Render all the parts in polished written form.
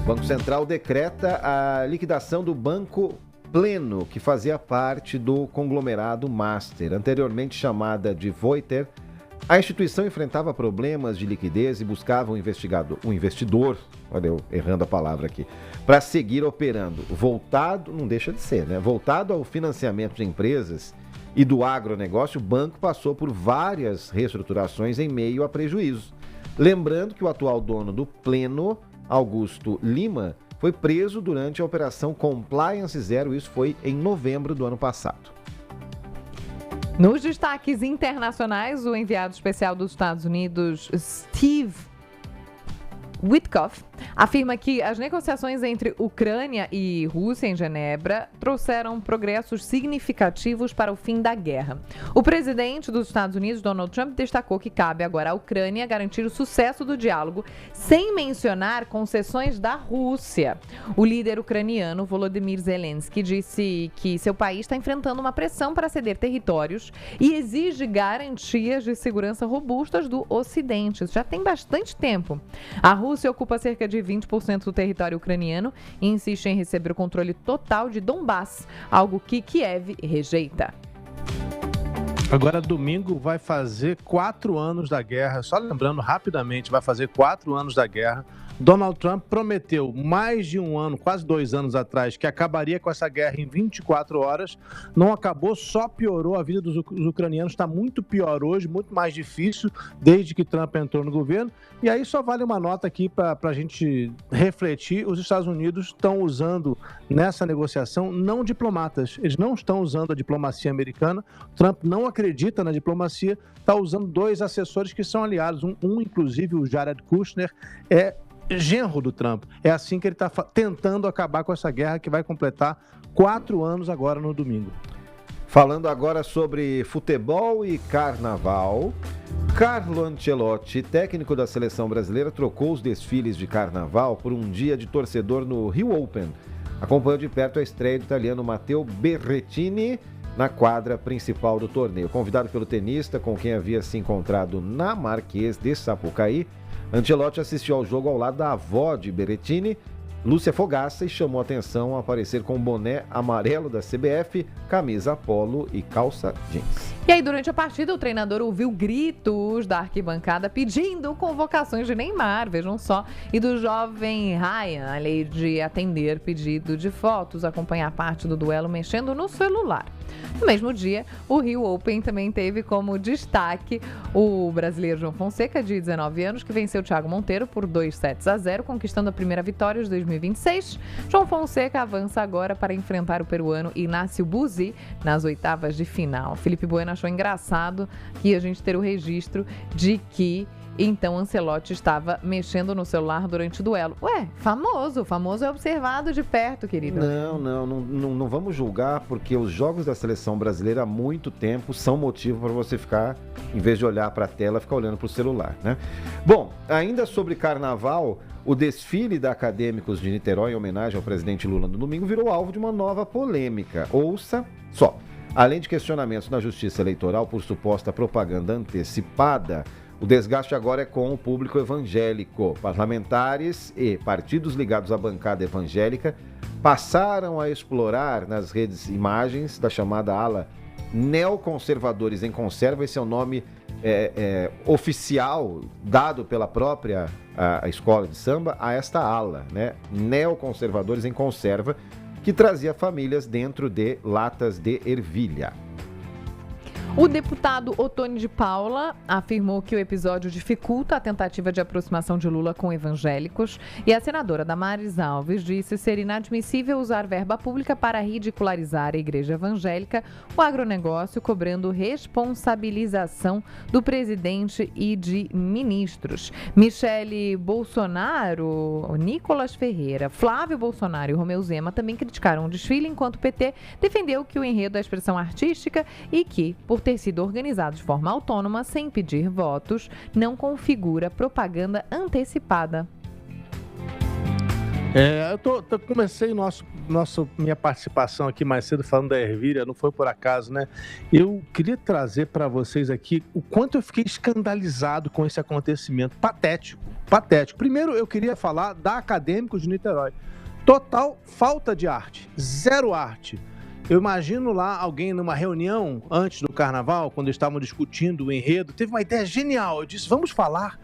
O Banco Central decreta a liquidação do Banco Pleno, que fazia parte do conglomerado Master, anteriormente chamada de Voiter. A instituição enfrentava problemas de liquidez e buscava um investidor, olha eu errando a palavra aqui, para seguir operando. Voltado, não deixa de ser, né? Voltado ao financiamento de empresas e do agronegócio, o banco passou por várias reestruturações em meio a prejuízos. Lembrando que o atual dono do Pleno, Augusto Lima, foi preso durante a Operação Compliance Zero, isso foi em novembro do ano passado. Nos destaques internacionais, o enviado especial dos Estados Unidos, Steve Witkoff, afirma que as negociações entre Ucrânia e Rússia em Genebra trouxeram progressos significativos para o fim da guerra. O presidente dos Estados Unidos, Donald Trump, destacou que cabe agora à Ucrânia garantir o sucesso do diálogo, sem mencionar concessões da Rússia. O líder ucraniano, Volodymyr Zelensky, disse que seu país está enfrentando uma pressão para ceder territórios e exige garantias de segurança robustas do Ocidente. Isso já tem bastante tempo. A Rússia ocupa cerca de 20% do território ucraniano e insiste em receber o controle total de Donbass, algo que Kiev rejeita. Agora, domingo, vai fazer 4 anos da guerra. Só lembrando rapidamente, vai fazer 4 anos da guerra. Donald Trump prometeu mais de um ano, quase 2 anos atrás, que acabaria com essa guerra em 24 horas. Não acabou, só piorou. A vida dos ucranianos está muito pior hoje, muito mais difícil desde que Trump entrou no governo. E aí só vale uma nota aqui para a gente refletir. Os Estados Unidos estão usando nessa negociação não diplomatas. Eles não estão usando a diplomacia americana. Trump não acredita na diplomacia, está usando 2 assessores que são aliados. Um inclusive, o Jared Kushner, é genro do Trump. É assim que ele está tentando acabar com essa guerra que vai completar 4 anos agora no domingo. Falando agora sobre futebol e carnaval, Carlo Ancelotti, técnico da seleção brasileira, trocou os desfiles de carnaval por um dia de torcedor no Rio Open. Acompanhou de perto a estreia do italiano Matteo Berrettini na quadra principal do torneio. Convidado pelo tenista, com quem havia se encontrado na Marquês de Sapucaí, Ancelotti assistiu ao jogo ao lado da avó de Berrettini, Lúcia Fogaça, e chamou atenção ao aparecer com o boné amarelo da CBF, camisa polo e calça jeans. E aí, durante a partida, o treinador ouviu gritos da arquibancada pedindo convocações de Neymar, vejam só, e do jovem Ryan, além de atender pedido de fotos, acompanhar parte do duelo mexendo no celular. No mesmo dia, o Rio Open também teve como destaque o brasileiro João Fonseca, de 19 anos, que venceu o Thiago Monteiro por 2-0, conquistando a primeira vitória de 2026. João Fonseca avança agora para enfrentar o peruano Inácio Buzzi nas oitavas de final. Felipe Bueno achou engraçado que a gente ter o registro de que então Ancelotti estava mexendo no celular durante o duelo. Ué, famoso é observado de perto, querido. Não vamos julgar, porque os jogos da seleção brasileira há muito tempo são motivo para você ficar, em vez de olhar para a tela, ficar olhando para o celular, né? Bom, ainda sobre carnaval, o desfile da Acadêmicos de Niterói, em homenagem ao presidente Lula no domingo, virou alvo de uma nova polêmica. Ouça só. Além de questionamentos na Justiça Eleitoral por suposta propaganda antecipada, o desgaste agora é com o público evangélico. Parlamentares e partidos ligados à bancada evangélica passaram a explorar nas redes imagens da chamada ala Neoconservadores em Conserva. Esse é o nome oficial dado pela própria a escola de samba a esta ala, né? Neoconservadores em Conserva, que trazia famílias dentro de latas de ervilha. O deputado Ottoni de Paula afirmou que o episódio dificulta a tentativa de aproximação de Lula com evangélicos, e a senadora Damares Alves disse ser inadmissível usar verba pública para ridicularizar a igreja evangélica, o agronegócio, cobrando responsabilização do presidente e de ministros. Michele Bolsonaro, Nicolas Ferreira, Flávio Bolsonaro e Romeu Zema também criticaram o desfile, enquanto o PT defendeu que o enredo é expressão artística e que, por ter sido organizado de forma autônoma, sem pedir votos, não configura propaganda antecipada. Eu comecei minha participação aqui mais cedo falando da ervilha, não foi por acaso, né? Eu queria trazer para vocês aqui o quanto eu fiquei escandalizado com esse acontecimento patético. patético. Primeiro, eu queria falar da Acadêmicos de Niterói. Total falta de arte, zero arte. Eu imagino lá alguém numa reunião antes do carnaval, quando estavam discutindo o enredo, teve uma ideia genial. Eu disse, vamos falar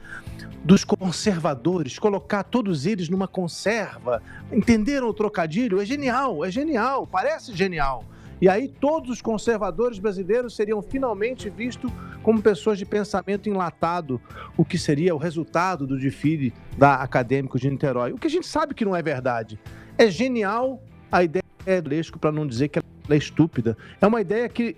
dos conservadores, colocar todos eles numa conserva. Entenderam o trocadilho? É genial, parece genial. E aí todos os conservadores brasileiros seriam finalmente vistos como pessoas de pensamento enlatado, o que seria o resultado do desfile da Acadêmicos de Niterói. O que a gente sabe que não é verdade. É genial a ideia do Lesco, para não dizer que ela é estúpida. É uma ideia que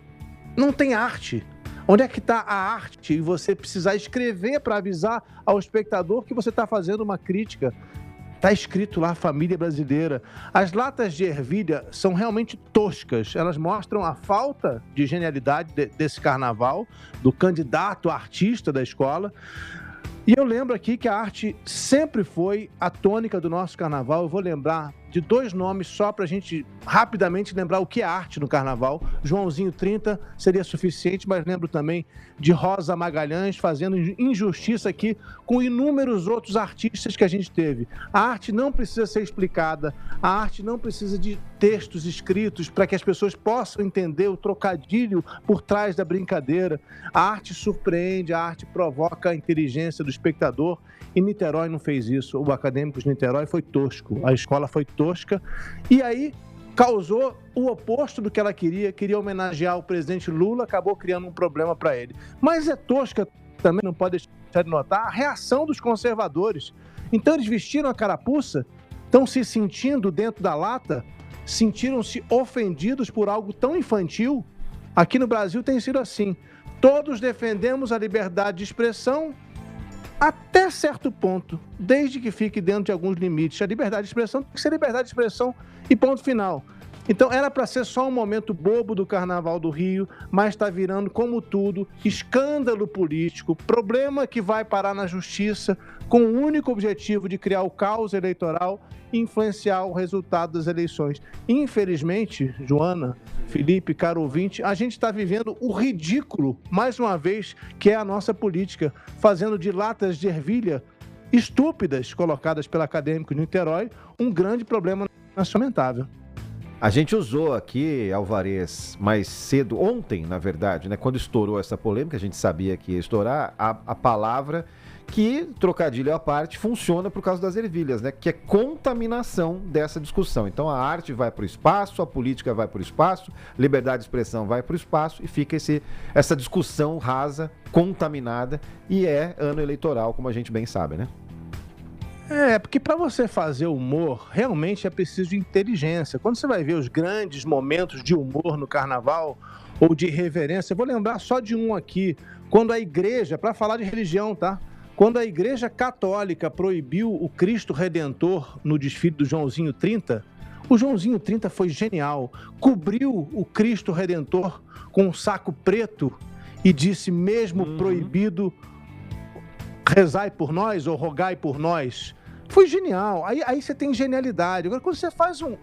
não tem arte. Onde é que está a arte? E você precisar escrever para avisar ao espectador que você está fazendo uma crítica. Está escrito lá, família brasileira. As latas de ervilha são realmente toscas. Elas mostram a falta de genialidade desse carnaval, do candidato artista da escola. E eu lembro aqui que a arte sempre foi a tônica do nosso carnaval. Eu vou lembrar de 2 nomes só para a gente rapidamente lembrar o que é arte no carnaval. Joãozinho 30 seria suficiente, mas lembro também de Rosa Magalhães fazendo injustiça aqui com inúmeros outros artistas que a gente teve. A arte não precisa ser explicada, a arte não precisa de textos escritos para que as pessoas possam entender o trocadilho por trás da brincadeira. A arte surpreende, a arte provoca a inteligência do espectador. E Niterói não fez isso. O Acadêmicos de Niterói foi tosco. A escola foi tosca. E aí causou o oposto do que ela queria. Queria homenagear o presidente Lula, acabou criando um problema para ele. Mas é tosca também, não pode deixar de notar, a reação dos conservadores. Então eles vestiram a carapuça, estão se sentindo dentro da lata, sentiram-se ofendidos por algo tão infantil. Aqui no Brasil tem sido assim. Todos defendemos a liberdade de expressão, até certo ponto, desde que fique dentro de alguns limites. A liberdade de expressão tem que ser liberdade de expressão e ponto final. Então era para ser só um momento bobo do Carnaval do Rio, mas está virando, como tudo, escândalo político, problema que vai parar na justiça, com o único objetivo de criar o caos eleitoral e influenciar o resultado das eleições. Infelizmente, Joana, Felipe, caro ouvinte, a gente está vivendo o ridículo, mais uma vez, que é a nossa política, fazendo de latas de ervilha estúpidas colocadas pela Acadêmico de Niterói um grande problema nacional. A gente usou aqui, Alvarez, mais cedo, ontem, na verdade, né, quando estourou essa polêmica, a gente sabia que ia estourar, a palavra que, trocadilho à parte, funciona por causa das ervilhas, né, que é contaminação dessa discussão. Então a arte vai para o espaço, a política vai para o espaço, liberdade de expressão vai para o espaço e fica essa discussão rasa, contaminada, e é ano eleitoral, como a gente bem sabe, né? Porque para você fazer humor, realmente é preciso de inteligência. Quando você vai ver os grandes momentos de humor no carnaval ou de irreverência, eu vou lembrar só de um aqui, quando a igreja, para falar de religião, tá? Quando a igreja católica proibiu o Cristo Redentor no desfile do Joãozinho 30, o Joãozinho 30 foi genial, cobriu o Cristo Redentor com um saco preto e disse, mesmo proibido, rezai por nós ou rogai por nós. Foi genial. Aí você tem genialidade. Agora, quando você faz um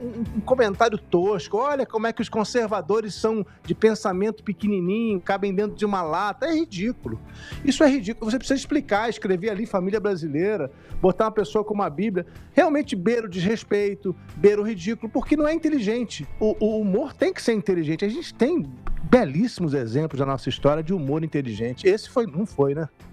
comentário tosco, olha como é que os conservadores são de pensamento pequenininho, cabem dentro de uma lata, é ridículo. Isso é ridículo. Você precisa explicar, escrever ali família brasileira, botar uma pessoa com uma Bíblia, realmente beira o desrespeito, beira o ridículo, porque não é inteligente. O humor tem que ser inteligente. A gente tem belíssimos exemplos da nossa história de humor inteligente. Esse não foi, né?